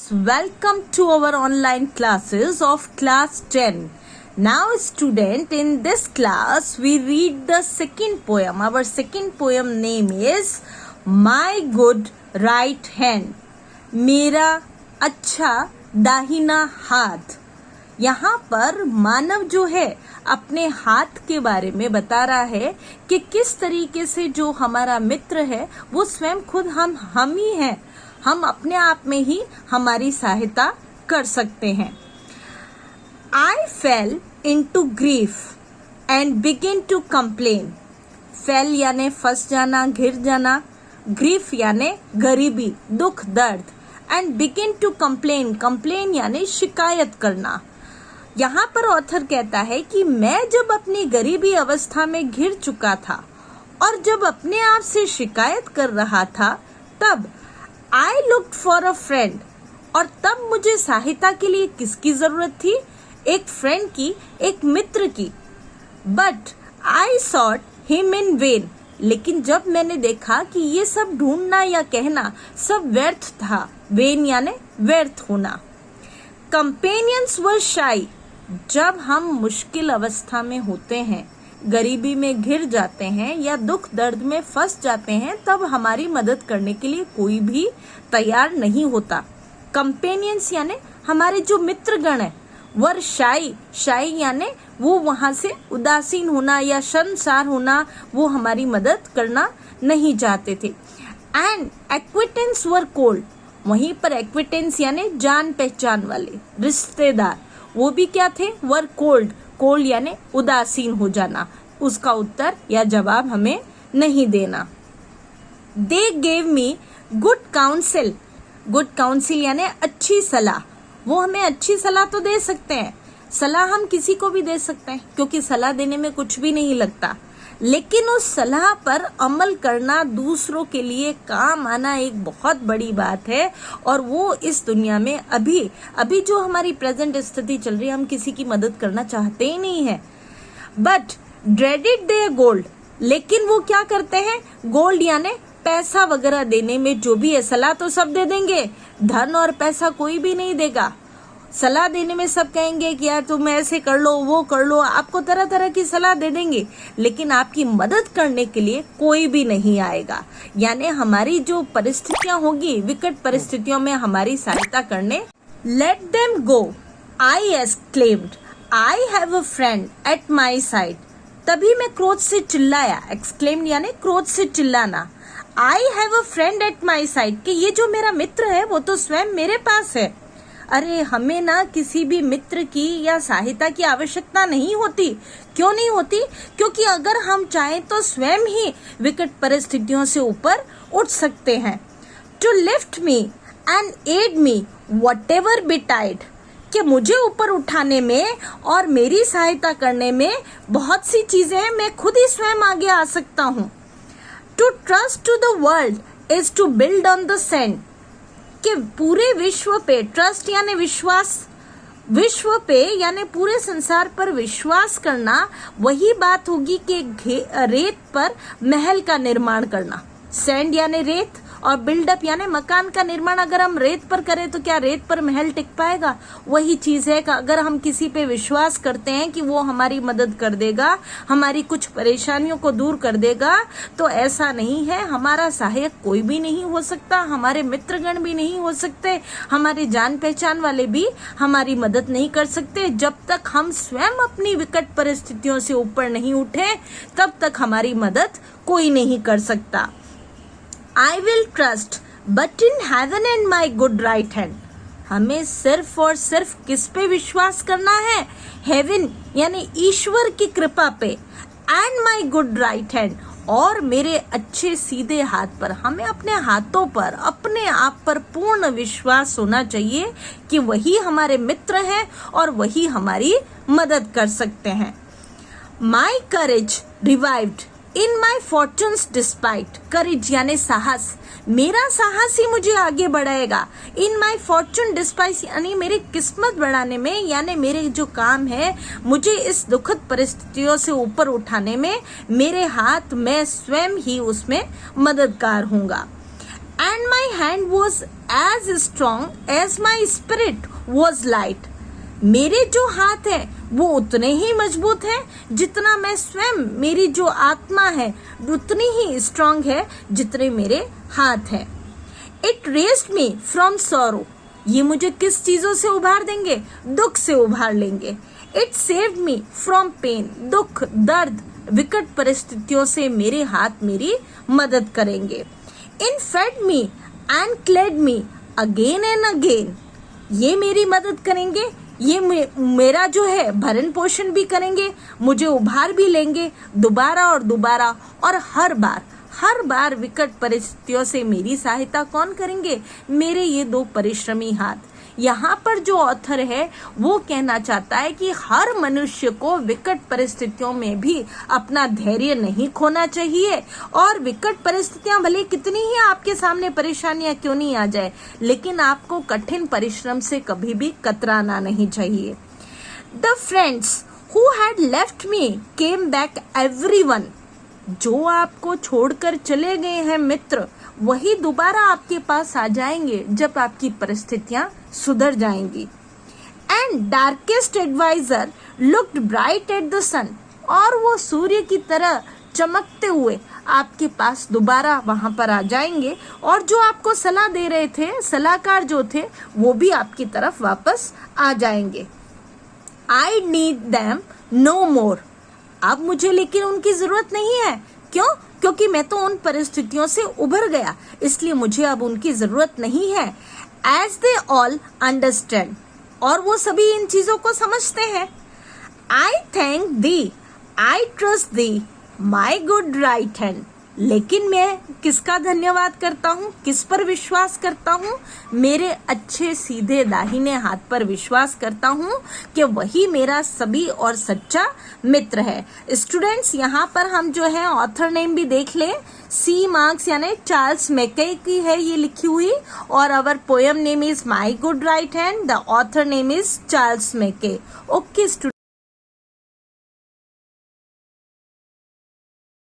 Welcome to our online classes of class 10. Now student, in this class we read the second poem. Our second poem name is My Good Right Hand. मेरा अच्छा दाहिना हाथ. यहाँ पर मानव जो है अपने हाथ के बारे में बता रहा है कि किस तरीके से जो हमारा मित्र है वो स्वयं खुद हम ही हैं. हम अपने आप में ही हमारी सहायता कर सकते हैं. I fell into grief and began to complain. Fell याने फंस जाना, घिर जाना. Grief याने गरीबी, दुख, दर्द. And began to complain. Complain याने शिकायत करना. यहाँ पर ऑथर कहता है कि मैं जब अपनी गरीबी अवस्था में घिर चुका था और जब अपने आप से शिकायत कर रहा था तब I looked for a friend. और तब मुझे सहायता के लिए किसकी जरूरत थी? एक फ्रेंड की, एक मित्र की. But I sought him in vain. लेकिन जब मैंने देखा कि ये सब ढूंढना या कहना सब व्यर्थ था. वेन याने व्यर्थ होना. Companions were shy. जब हम मुश्किल अवस्था में होते हैं, गरीबी में घिर जाते हैं या दुख दर्द में फंस जाते हैं, तब हमारी मदद करने के लिए कोई भी तैयार नहीं होता. कंपेनियंस यानी हमारे जो मित्रगण है, वर शाई यानी वो वहां से उदासीन होना या शर्मसार होना, वो हमारी मदद करना नहीं चाहते थे. And acquaintance were cold. वहीं पर एक्विटेंस यानी जान पहचान वाले रिश्तेदार, वो भी क्या थे? Were cold. कोल्ड यानी उदासीन हो जाना. उसका उत्तर या जवाब हमें नहीं देना. They gave me good council. Good council यानी अच्छी सलाह. वो हमें अच्छी सलाह तो दे सकते हैं. सलाह हम किसी को भी दे सकते हैं क्योंकि सलाह देने में कुछ भी नहीं लगता. लेकिन उस सलाह पर अमल करना, दूसरों के लिए काम आना एक बहुत बड़ी बात है. और वो इस दुनिया में अभी जो हमारी प्रेजेंट स्थिति चल रही है, हम किसी की मदद करना चाहते ही नहीं है. But dreaded their gold. लेकिन वो क्या करते हैं? गोल्ड यानी पैसा वगैरह देने में जो भी है, सलाह तो सब दे देंगे, धन और पैसा कोई भी नहीं देगा. सलाह देने में सब कहेंगे कि यार तुम ऐसे कर लो, वो कर लो, आपको तरह तरह की सलाह दे देंगे, लेकिन आपकी मदद करने के लिए कोई भी नहीं आएगा. यानी हमारी जो परिस्थितियां होगी, विकट परिस्थितियों में हमारी सहायता करने. Let them go, I exclaimed, I have a friend at my side. तभी मैं क्रोध से चिल्लाया. एक्सक्लेम्ड यानी क्रोध से चिल्लाना. I have a friend at my side, कि ये जो मेरा मित्र है वो तो स्वयं मेरे पास है. अरे हमें ना किसी भी मित्र की या सहायता की आवश्यकता नहीं होती. क्यों नहीं होती? क्योंकि अगर हम चाहें तो स्वयं ही विकट परिस्थितियों से ऊपर उठ सकते हैं. To lift me and aid me whatever betide, कि मुझे ऊपर उठाने में और मेरी सहायता करने में बहुत सी चीजें हैं, मैं खुद ही स्वयं आगे आ सकता हूँ. To trust to the world is to build on the sand, कि पूरे विश्व पे, ट्रस्ट यानी विश्वास, विश्व पे यानी पूरे संसार पर विश्वास करना वही बात होगी कि रेत पर महल का निर्माण करना. सैंड यानी रेत और बिल्डअप यानी मकान का निर्माण. अगर हम रेत पर करें तो क्या रेत पर महल टिक पाएगा? वही चीज है कि अगर हम किसी पे विश्वास करते हैं कि वो हमारी मदद कर देगा, हमारी कुछ परेशानियों को दूर कर देगा, तो ऐसा नहीं है. हमारा सहायक कोई भी नहीं हो सकता, हमारे मित्रगण भी नहीं हो सकते, हमारे जान पहचान वाले भी हमारी मदद नहीं कर सकते. जब तक हम स्वयं अपनी विकट परिस्थितियों से ऊपर नहीं उठे, तब तक हमारी मदद कोई नहीं कर सकता. I will trust but in heaven and my good right hand. हमें सिर्फ और सिर्फ किस पे विश्वास करना है? हेवन यानी ईश्वर की कृपा पे. And my good right hand, और मेरे अच्छे सीधे हाथ पर. हमें अपने हाथों पर, अपने आप पर पूर्ण विश्वास होना चाहिए कि वही हमारे मित्र हैं और वही हमारी मदद कर सकते हैं. माई करेज रिवाइव्ड इन माई फॉर्चून्स डिस्पाइट. करेज यानी साहस. मेरा साहस ही मुझे आगे बढ़ाएगा. इन माई फॉर्चून डिस्पाइट यानी मेरी किस्मत बढ़ाने में, यानी मेरे जो काम है, मुझे इस दुखद परिस्थितियों से ऊपर उठाने में मेरे हाथ, मैं स्वयं ही उसमें मददगार हूँगा. and my hand was as strong as my spirit was light. मेरे जो हाथ है वो उतने ही मजबूत हैं जितना मैं स्वयं, मेरी जो आत्मा है उतनी ही स्ट्रांग है जितने मेरे हाथ हैं. It raised me from sorrow. ये मुझे किस चीजों से उभार देंगे? दुख से उभार लेंगे. It saved me from pain. दुख, दर्द, विकट परिस्थितियों से मेरे हाथ मेरी मदद करेंगे. It fed me and clad me again and again. ये मेरी मदद करेंगे, ये मेरा जो है भरण पोषण भी करेंगे, मुझे उभार भी लेंगे दोबारा और दोबारा, और हर बार विकट परिस्थितियों से मेरी सहायता कौन करेंगे? मेरे ये दो परिश्रमी हाथ. यहाँ पर जो ऑथर है वो कहना चाहता है कि हर मनुष्य को विकट परिस्थितियों में भी अपना धैर्य नहीं खोना चाहिए, और विकट परिस्थितियां भले कितनी ही आपके सामने परेशानियां क्यों नहीं आ जाए, लेकिन आपको कठिन परिश्रम से कभी भी कतराना नहीं चाहिए. The friends who had left me came back everyone. जो आपको छोड़कर चले गए हैं मित्र, वही दोबारा आपके पास आ जाएंगे जब आपकी परिस्थितियां सुधर जाएंगी. And darkest advisor looked bright at the sun. और वो सूर्य की तरह चमकते हुए आपके पास दोबारा वहां पर आ जाएंगे, और जो आपको सलाह दे रहे थे, सलाहकार जो थे, वो भी आपकी तरफ वापस आ जाएंगे. आई नीड देम नो मोर. अब मुझे लेकिन उनकी जरूरत नहीं है. क्यों? क्योंकि मैं तो उन परिस्थितियों से उभर गया, इसलिए मुझे अब उनकी जरूरत नहीं है. As they all understand. और वो सभी इन चीजों को समझते हैं. I thank thee, I trust thee, my good right hand. लेकिन मैं किसका धन्यवाद करता हूँ, किस पर विश्वास करता हूँ? मेरे अच्छे सीधे दाहिने हाथ पर विश्वास करता हूँ कि वही मेरा सभी और सच्चा मित्र है. स्टूडेंट्स, यहाँ पर हम जो है ऑथर नेम भी देख लें. सी मार्क्स यानी चार्ल्स मैके की है ये लिखी हुई, और our poem name is my good right hand. The author name is Charles Mackay. Okay student.